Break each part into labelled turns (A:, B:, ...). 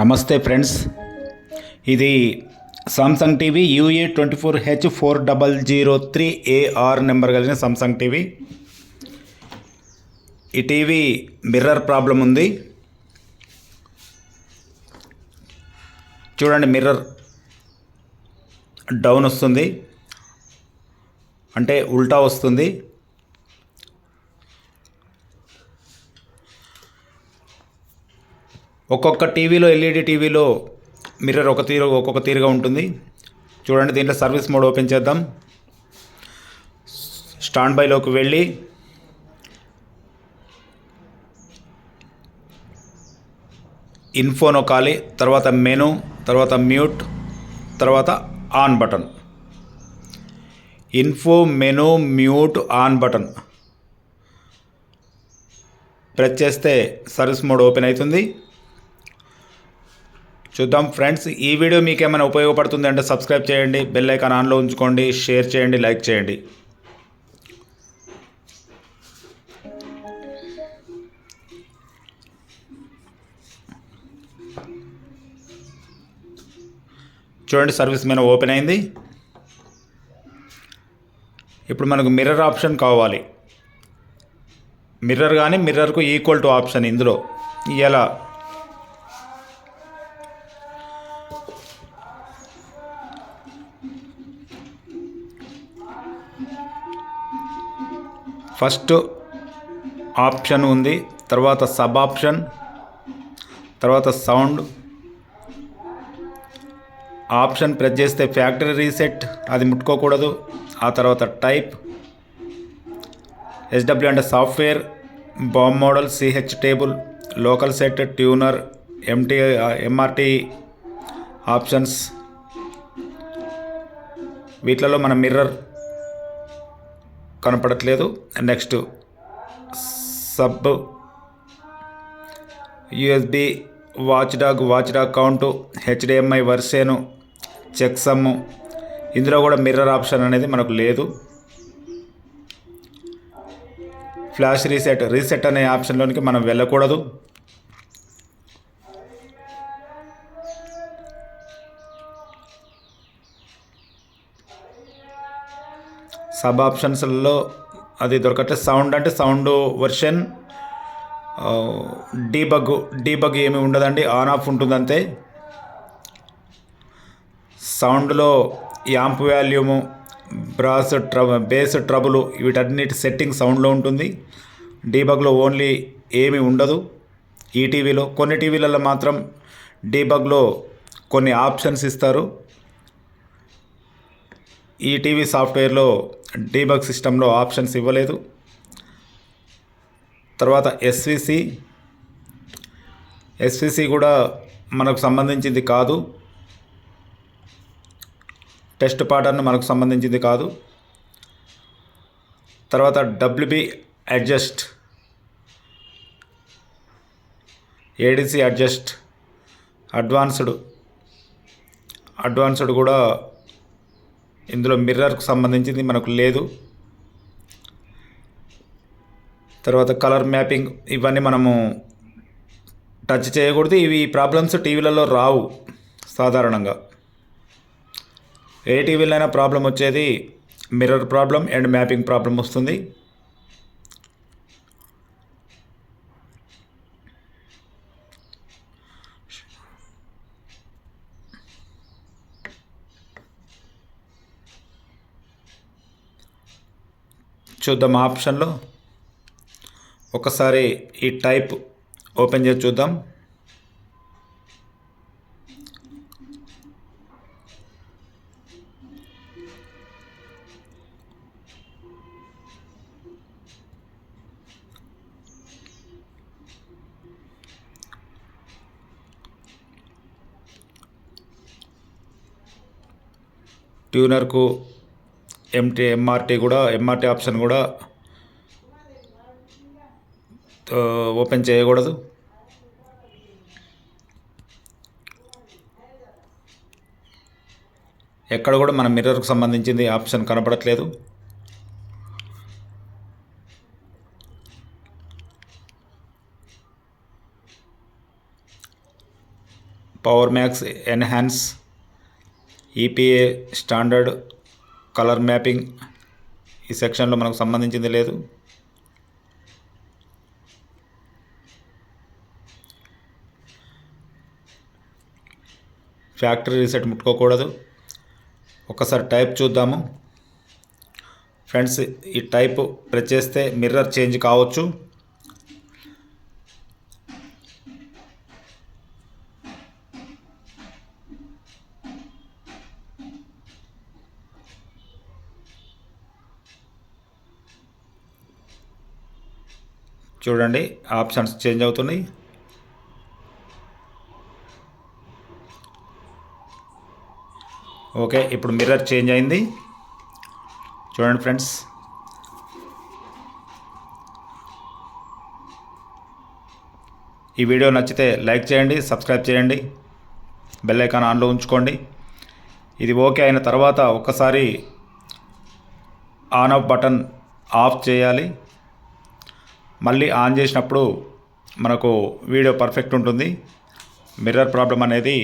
A: నమస్తే ఫ్రెండ్స్, ఇది Samsung TV UE24H4003AR number కలిగిన సామ్సంగ్ టీవీ. ఈ టీవీ మిర్రర్ ప్రాబ్లం ఉంది. చూడండి, మిర్రర్ డౌన్ వస్తుంది, అంటే ఉల్టా వస్తుంది. ఒక్కొక్క టీవీలో, ఎల్ఈడి టీవీలో మిర్రర్ ఒక్కొక్క తీరుగా ఉంటుంది. చూడండి, దీంట్లో సర్వీస్ మోడ్ ఓపెన్ చేద్దాం. స్టాండ్ బైలోకి వెళ్ళి ఇన్ఫో నొక్కాలి, తర్వాత మెనూ, తర్వాత మ్యూట్, తర్వాత on button. Info, menu, mute, on button press చేస్తే సర్వీస్ మోడ్ ఓపెన్ అవుతుంది. చూద్దాం ఫ్రెండ్స్, ఈ వీడియో మీకు ఏమైనా ఉపయోగపడుతుంది అంటే సబ్స్క్రైబ్ చేయండి, బెల్ ఐకాన్ ఆన్లో ఉంచుకోండి, షేర్ చేయండి, లైక్ చేయండి. చూడండి, సర్వీస్ మెనూ ఓపెన్ అయింది. ఇప్పుడు మనకు మిర్రర్ ఆప్షన్ కావాలి. మిర్రర్ కానీ మిర్రర్కు ఈక్వల్ టు ఆప్షన్ ఇందులో ఎలా? ఫస్ట్ ఆప్షన్ ఉంది, తర్వాత సబ్ ఆప్షన్, తర్వాత సౌండ్ ఆప్షన్ ప్రెస్ చేస్తే ఫ్యాక్టరీ రీసెట్, అది ముట్టుకోకూడదు. ఆ తర్వాత టైప్, SW అంటే software, bomb model, CH table, local set, tuner, MRT options. వీటిలలో మన మిర్రర్ కనపడట్లేదు. Next sub, USB, watch dog count, HDMI version, check sum. ఇందులో కూడా మిర్రర్ ఆప్షన్ అనేది మనకు లేదు. ఫ్లాష్ రీసెట్ అనే ఆప్షన్లోనికి మనం వెళ్ళకూడదు. సబ్ ఆప్షన్స్లో అది దొరకట్లేదు. సౌండ్ అంటే సౌండ్ వర్షన్, డీబగ్ ఏమి ఉండదండి, ఆన్ ఆఫ్ ఉంటుంది అంతే. సౌండ్లో యాంప్ వాల్యూము, బేస్ ట్రబుల్, వీటన్నిటి సెట్టింగ్ సౌండ్లో ఉంటుంది. డీబగ్లో ఓన్లీ ఏమి ఉండదు. ఈ టీవీలో కొన్ని టీవీలలో మాత్రం డీబగ్లో కొన్ని ఆప్షన్స్ ఇస్తారు. ఈ టీవీ సాఫ్ట్వేర్లో డీబగ్ సిస్టంలో ఆప్షన్స్ ఇవ్వలేదు. తర్వాత ఎస్విసి కూడా మనకు సంబంధించింది కాదు. టెస్ట్ పాటర్న్ మనకు సంబంధించింది కాదు. తర్వాత WB adjust, ADC adjust, advanced కూడా ఇందులో మిర్రర్కు సంబంధించింది మనకు లేదు. తర్వాత కలర్ మ్యాపింగ్, ఇవన్నీ మనము టచ్ చేయకూడదు. ఇవి ప్రాబ్లమ్స్ టీవీలలో రావు సాధారణంగా. ఏ టీవీలో అయినా ప్రాబ్లం వచ్చేది mirror problem and mapping problem వస్తుంది. చూద్దాం ఆప్షన్లో ఒకసారి ఈ టైప్ ఓపెన్ చేసి చూద్దాం. ట్యూనర్కు MRT ఆప్షన్ కూడా ఓపెన్ చేయకూడదు. ఎక్కడ కూడా మన మిర్రర్కు సంబంధించింది ఆప్షన్ కనపడట్లేదు. Power max enhance, EPA standard, colour mapping ఈ సెక్షన్లో మనకు సంబంధించింది లేదు. ఫ్యాక్టరీ రీసెట్ ముట్టుకోకూడదు. ఒకసారి టైప్ చూద్దాము ఫ్రెండ్స్. ఈ టైప్ ప్రెస్ చేస్తే మిర్రర్ చేంజ్ కావచ్చు. చూడండి ఆప్షన్స్ చేంజ్ అవుతున్నాయి. ఓకే, ఇప్పుడు మిర్రర్ చేంజ్ అయింది. చూడండి ఫ్రెండ్స్. ఈ వీడియో నచ్చితే లైక్ చేయండి, సబ్స్క్రైబ్ చేయండి, బెల్ ఐకాన్ ఆన్లో ఉంచుకోండి. ఇది ఓకే అయిన తర్వాత ఒక్కసారి ఆన్ ఆఫ్ బటన్ ఆఫ్ చేయాలి. మళ్ళీ ఆన్ చేసినప్పుడు మనకు వీడియో పర్ఫెక్ట్ ఉంటుంది. మిర్రర్ ప్రాబ్లం అనేది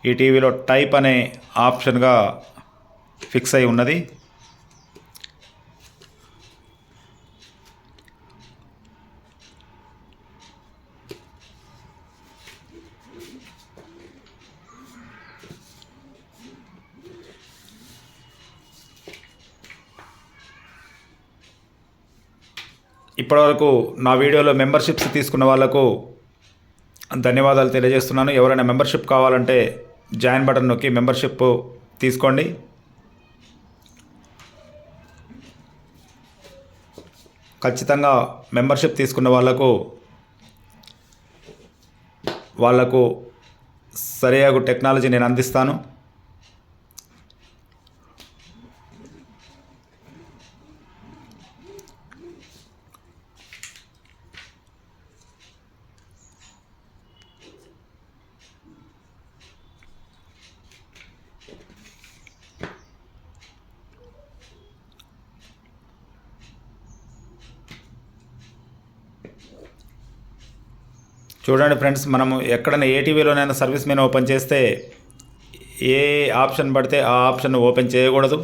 A: ఈ టీవీలో టైప్ అనే ఆప్షన్గా ఫిక్స్ అయి ఉన్నది. ఇప్పటివరకు నా వీడియోలో మెంబర్షిప్స్ తీసుకున్న వాళ్ళకు ధన్యవాదాలు తెలియజేస్తున్నాను. ఎవరైనా మెంబర్షిప్ కావాలంటే జాయిన్ బటన్ నొక్కి మెంబర్షిప్ తీసుకోండి. ఖచ్చితంగా మెంబర్షిప్ తీసుకున్న వాళ్ళకు సరియగు టెక్నాలజీ నేను అందిస్తాను. చూడండి ఫ్రెండ్స్, మనము ఎక్కడైనా ఏ టీవీలోనైనా సర్వీస్ మెనూ ఓపెన్ చేస్తే ఏ ఆప్షన్ పడితే ఆ ఆప్షన్ ఓపెన్ చేయకూడదు.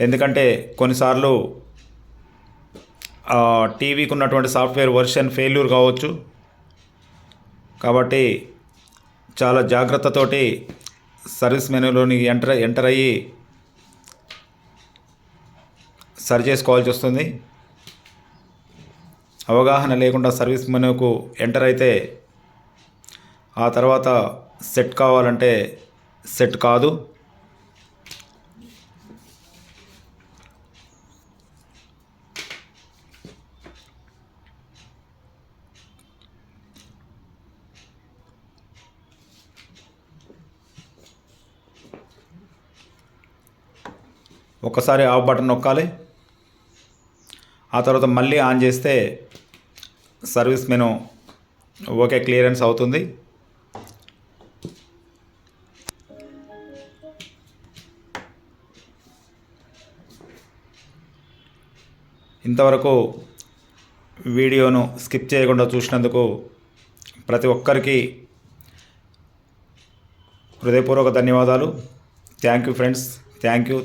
A: ఎందుకంటే కొన్నిసార్లు టీవీకి ఉన్నటువంటి సాఫ్ట్వేర్ వర్షన్ ఫెయిల్యూర్ కావచ్చు. కాబట్టి చాలా జాగ్రత్తతోటి సర్వీస్ మెనూలోని ఎంటర్ అయ్యి సరి చేసుకోవాల్సి వస్తుంది. అవగాహన లేకుండా సర్వీస్ మెనూకు ఎంటర్ అయితే ఆ తర్వాత సెట్ కావాలంటే సెట్ కాదు. ఒకసారి ఆఫ్ బటన్ నొక్కాలి. ఆ తర్వాత మళ్ళీ ఆన్ చేస్తే సర్వీస్ మెనూ ఓకే క్లియరెన్స్ అవుతుంది. ఇంతవరకు వీడియోను స్కిప్ చేయకుండా చూసినందుకు ప్రతి ఒక్కరికి హృదయపూర్వక ధన్యవాదాలు. Thank you friends. Thank you.